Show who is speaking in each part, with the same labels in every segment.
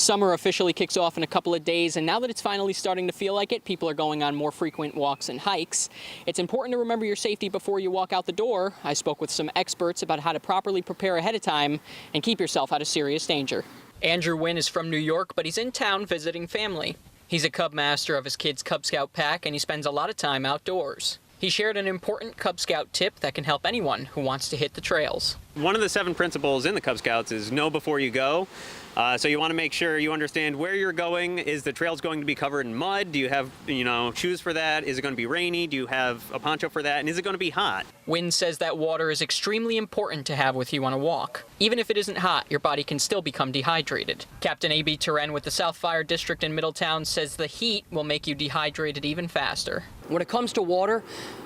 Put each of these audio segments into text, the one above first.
Speaker 1: Summer officially kicks off in a couple of days, and now that it's finally starting to feel like it, people are going on more frequent walks and hikes. It's important to remember your safety before you walk out the door. I spoke with some experts about how to properly prepare ahead of time and keep yourself out of serious danger. Andrew Wynn is from New York, but he's in town visiting family. He's a Cub master of his kids' Cub Scout pack, and he spends a lot of time outdoors. He shared an important Cub Scout tip that can help anyone who wants to hit the trails.
Speaker 2: One of the 7 principles in the Cub Scouts is know before you go. So you want to make sure you understand where you're going. Is the trails going to be covered in mud? Do you have, shoes for that? Is it going to be rainy? Do you have a poncho for that? And is it going to be hot?
Speaker 1: Wynn says that water is extremely important to have with you on a walk. Even if it isn't hot, your body can still become dehydrated. Captain A.B. Turen with the South Fire District in Middletown says the heat will make you dehydrated even faster.
Speaker 3: When it comes to water,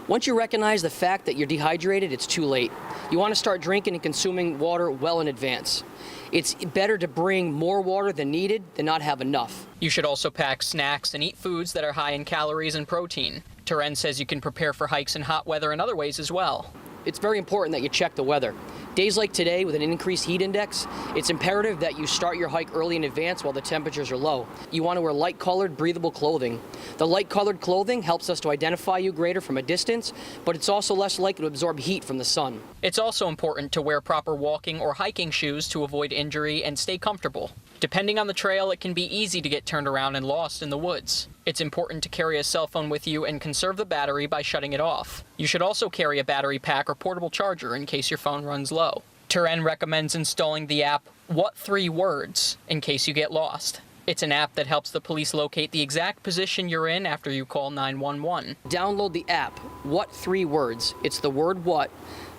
Speaker 3: once you recognize the fact that you're dehydrated, it's too late. You want to start drinking and consuming water well in advance. It's better to bring more water than needed than not have enough.
Speaker 1: You should also pack snacks and eat foods that are high in calories and protein. Turen says you can prepare for hikes in hot weather in other ways as well.
Speaker 3: It's very important that you check the weather. Days like today with an increased heat index, it's imperative that you start your hike early in advance while the temperatures are low. You want to wear light-colored, breathable clothing. The light-colored clothing helps us to identify you greater from a distance, but it's also less likely to absorb heat from the sun.
Speaker 1: It's also important to wear proper walking or hiking shoes to avoid injury and stay comfortable. Depending on the trail, it can be easy to get turned around and lost in the woods. It's important to carry a cell phone with you and conserve the battery by shutting it off. You should also carry a battery pack or portable charger in case your phone runs low. Turen recommends installing the app What 3 Words in case you get lost. It's an app that helps the police locate the exact position you're in after you call 911.
Speaker 3: Download the app What 3 Words. It's the word what,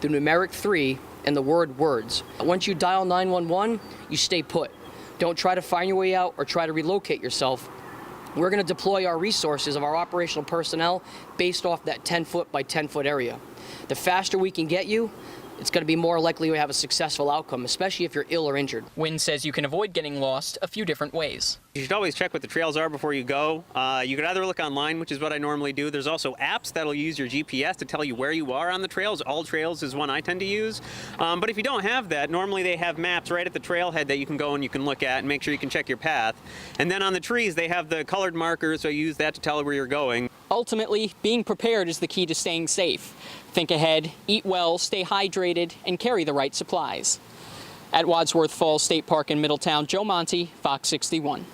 Speaker 3: the numeric 3, and the word words. Once you dial 911, you stay put. Don't try to find your way out or try to relocate yourself. We're going to deploy our resources of our operational personnel based off that 10-foot by 10-foot area. The faster we can get you, it's going to be more likely to have a successful outcome, especially if you're ill or injured.
Speaker 1: Wynn says you can avoid getting lost a few different ways.
Speaker 2: You should always check what the trails are before you go. You could either look online, which is what I normally do. There's also apps that'll use your GPS to tell you where you are on the trails. All Trails is one I tend to use. But if you don't have that, normally they have maps right at the trailhead that you can go and you can look at and make sure you can check your path. And then on the trees, they have the colored markers, so you use that to tell where you're going.
Speaker 1: Ultimately, being prepared is the key to staying safe. Think ahead, eat well, stay hydrated, and carry the right supplies. At Wadsworth Falls State Park in Middletown, Joe Monty, Fox 61.